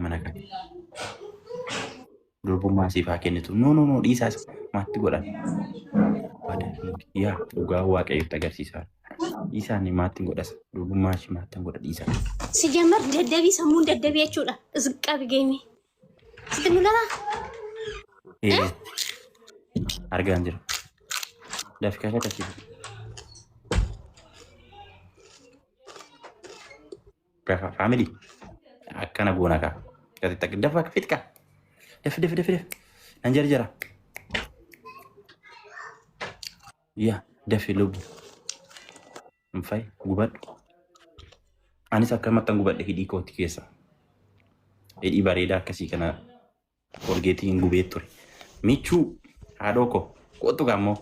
manaka. Durbummaa siifaa kennitu. No dhiisaas maatti godhan. Yaa dhugaa waaqayyotti agarsiisaa. Dhiisaan maatti godhas. Durbummaa ishii maatti godha dhiisaa. Siጀመር ደደቢ ሰሙን ደደቢ ያቹዳ ዝቃቢ ጌሚ ስትምለና argaan jira. Laf kaka kasi. Berapa family? Akkana goona ka. Kasi tak dafa fit ka. Def. Nanjar jara. Ya, def lubu. Mfai gubat. Anis akka mattan gubat hidii kooti keessa. Hidii bareedaa akkasii kana kolgeetiin gubee ture. Michuu haadhoo ko kootu gammoo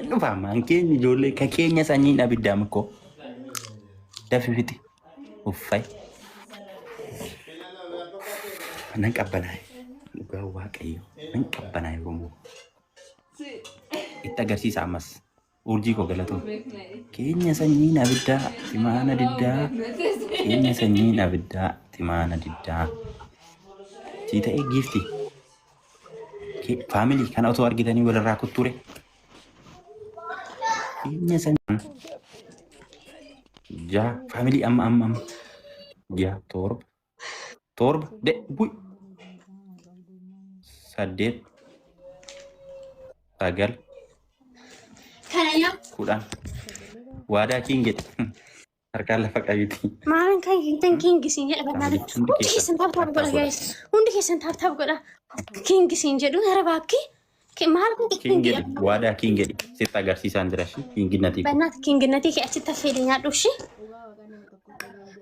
dhufamaan keenya ijoollee ka keenya sanyiin abiddaam ko dafifiti uffay nan qabbanaa'e dhugaa waaqayyo nan qabbanaa'e romoo itti agarsiisa ammas urjii ko galatu keenya sanyiin abiddaa timaana diddaa keenya sanyiin abiddaa timaana diddaa sii ta'ee giifti. Family kan auto argitanii walirraa kutture. Keenya san ja family amma ja torba de buy saddeet sagal kanaya kudhan waadaa kiinget harkaan lafa qabiti. Maalin kan kiingisiin jedha bannaan hundi keessan taaptaap godha guys. Hundi keessan taaptaap godha. Kiingisiin jedhu hara baakki. Maal kun kiingedi waadaa kiingedi sitti agarsiisaan jira shi kiinginnati. Bannaati kiinginnati kee achitti affeelee nyaadhu shi.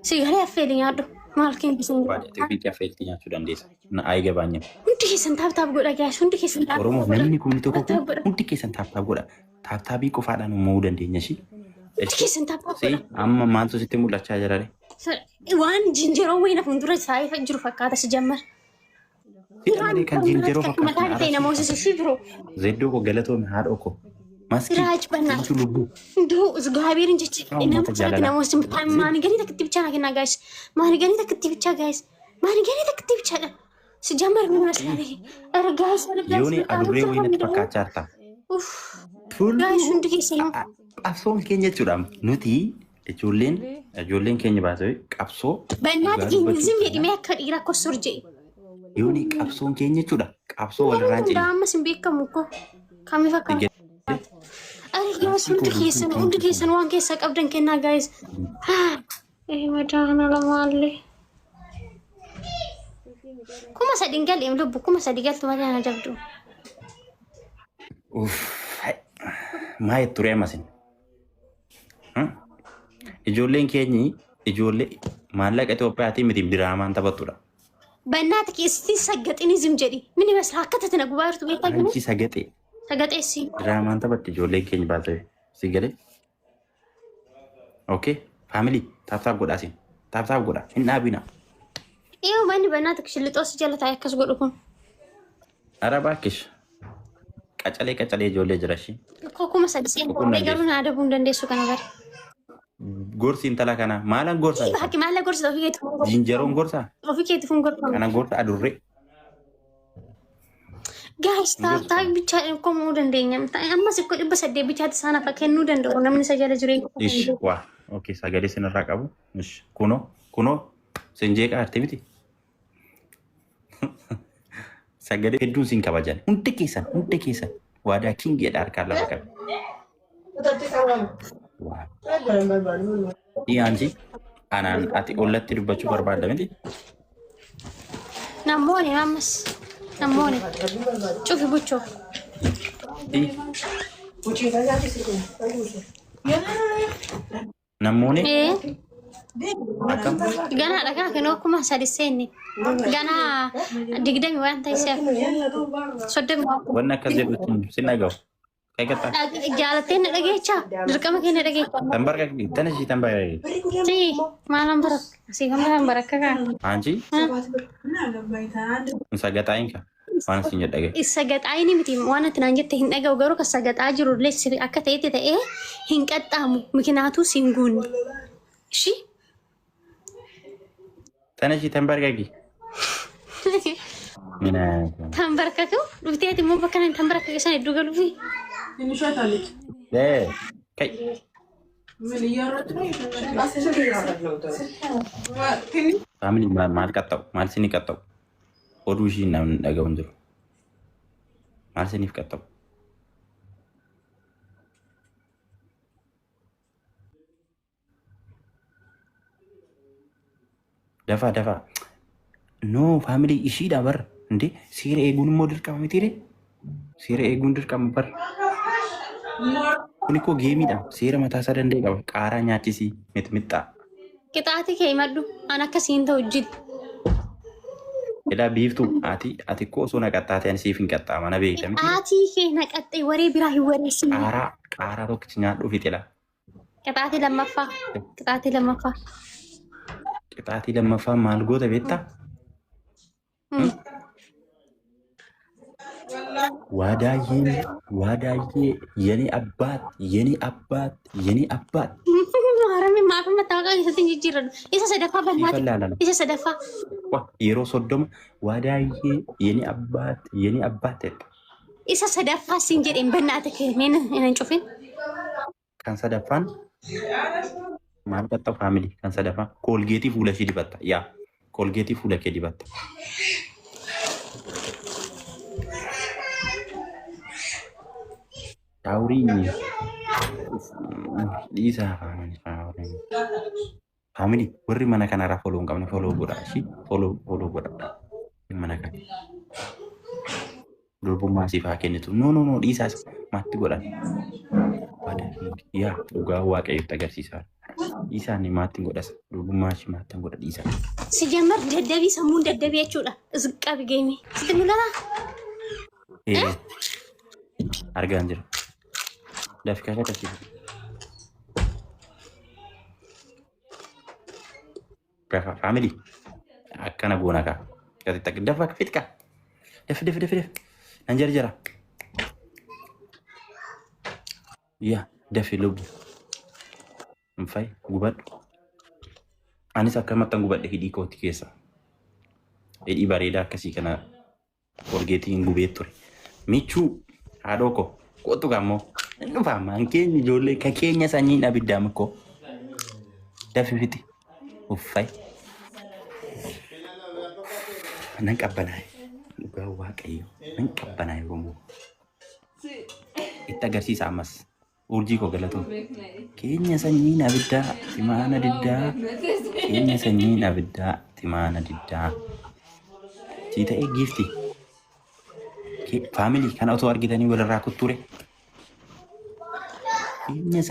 Sigalee affeelee nyaadhu. Maal kiingisiin jedhu. Waadaa xixiqqii affeeltii nyaachuu dandeessa. Na ayi gabaanya. Hundi keessan taaptaap godha guys. Hundi keessan taaptaap godha. Oromoo namni kun tokko hundi keessan taaptaap godha. Taaptaabii qofaadhaan uumamuu dandeenya shi. Keessan taaptaap godha. Amma maaltu sitti mul'achaa jira re? Waan jinjeeroo wayina fuuldura isaa jiru fakkaata sijammar. Kan jinjeeroo fakkaata. Zeddoo ko galatoome haadhoo ko. Maskii. Siraaj bannaa. Lubbuu. Ndoo Gaabirin jechi nama saati namoota maani ganii takkitti bichaa na kennaa guys. Maani ganii takkitti bichaa guys. Maani ganii takkitti bichaadha. Sijammar mi maslaalee. Guys yooni adurree wayinatti fakkaachaa jirta. Guys hundi keessan. Qabsoon keenya jechuudha nuti ijoolleen keenya baasee qabsoo. Bannaati kiingizim jedhimee akka dhiiraa kossor jedhe. Yooni qabsoon keenya jechuudha qabsoo walirraa jedhe. Ammas hin beekamu ko kamiif akka. Ari gaas hundi keessan waan keessa qabdan kennaa guys. Madaana lamaallee. Kuma sadii galee lubbu kuma sadii galtu madaana jabdu. Maa turee masin. Ijoolleen keenyi ijoollee maallaqa Itoophiyaatiin miti diraamaan taphatudha. Bannaati keessatti saggaxinizim jedhi. Mini masla akka tatina gubaa jirtu beekaa jiru. Anchi saggaxee. Saggaxeessi. Diraamaan taphatti ijoolleen keenya baasee si galee. Okay, family taaptaap godhaa sin. Taaptaap godhaa hin dhaabina. Iyo manni bannaati kishillixoos jala taa'e akkas godhu kun. Arabaa kish. Qacalee ijoollee jira shi. Kuma sadii seenaa garuu na adabuu hin dandeessu kana bara. Gorsi intala kana maalan gorsa? Bakki maalla gorsa ofii keetti fuun gorsa. Jinjeroon gorsa? Ofii keetti fuun gorsa. Kana gorsa adurree. Guys taaptaap bichaa komuu dandeenya. Ammas ikkoo 800 bichaatti isaan hafa kennuu danda'u namni isa jala jireenya. Ish waa okay sagalee sinirraa qabu. Ish kunoo sinjeeqa arte miti. Sagalee hedduun sin kabajan. Hundi keessan waadaa kiingeedha harkaan lafa qabu. Dhiyaansi anaan ati ollatti dubbachuu barbaadda miti. Namoonni ammas namoonni cufi buchoo. Namoonni. Ganaa dhagaa kennu akkuma sadi seenni. Ganaa digdami waan ta'iseef. Soddoma. Wanni akkas jedhutti sin dhagahu. Jaalatteen dhageechaa dirqama keenya dhageechaa. Tambarka tana shi tambarka. Si maalan barak si gamtaan barakka kan. Anji. Sagataa'in ka waan sin jedhage. Sagataa'in miti waan ati naan jette hin dhagahu garuu kan sagataa jiru illee akka ta'etti ta'ee hin qaxxaamu mikinaatu sin guunne. Shi. Tana shi tambarka ki. Tambarakakau, dhufteeti immoo bakka naan tambarakaka sana iddoo galuufi. Kai. Family maal qaxxaw maal sini qaxxaw oduu ishii namni dhaga'uun jiru maal siniif qaxxaw dafaa no family ishiidha bar እንዴ seera eeguun immoo dirqama miti re seera eeguun dirqama bar kun እኮ geemiidha seera mataa isaa danda'e qaba qaaraa nyaachisii mixmixxaa Qixaati kee maddu an akkasiin ta'u jid. Ila biiftu ati ko osoo naqattaate ani siif hin qaxxaa mana beekta miti. Qixaati kee naqaxxee waree biraa hin wareessin. Qaaraa tokkichi nyaadhu fixila. Qixaati lammaffaa. Qixaati lammaffaa maal goota beektaa? ዋዳዬ የኔ አባት ማረም ማፈ መታወቃ ይሰጥኝ ይጅረዱ ኢሳ ሰደፋ በእናት ኢሳ ሰደፋ የሮ ሶዶም ዋዳዬ የኔ አባት ኢሳ ሰደፋ ሲንጀዴን በእናትህ እኔን ጩፊን ካን ሰደፋን ማን ቀጣው ፋሚሊ ካን ሰደፋ ኮልጌቲ ፉለሺ ዲበታ ያ ኮልጌቲ ፉለኬ ዲበታ Tauri isa family warri mana kanarraa follow hin qabne follow godha shi follow godha mana kan durbummaa siifaa kennitu no dhiisaa maatti godhan yaa dhugaa waaqayyotti agarsiisaa isaan maatti godhas durbummaa shi maatti godha dhiisaa ሲጀመር ደደቢ ሰሙን ደደቢ ያቹudha ዝቃቢ ጌሚ ስትምለላ argaan jira dafika kasi kafa family akkana goona ka kati tak dafa fitka def anjar jara ya def lubu mfai gubad anis akka mattan gubadde hidii kooti keessa hidii bareedaa akkasii kana forgeetiin gubee ture michuu haadhoko kotu kamu lupa mangkin jole kakenya sanyi nabi damko dafi fiti ufai nang kabanai lupa wakayo nang kabanai bomo ita garsi samas urji ko galatu kenya sanyi nabi da timana didda kenya sanyi nabi da timana didda cita gifti family kan auto argitani wala rakuture ini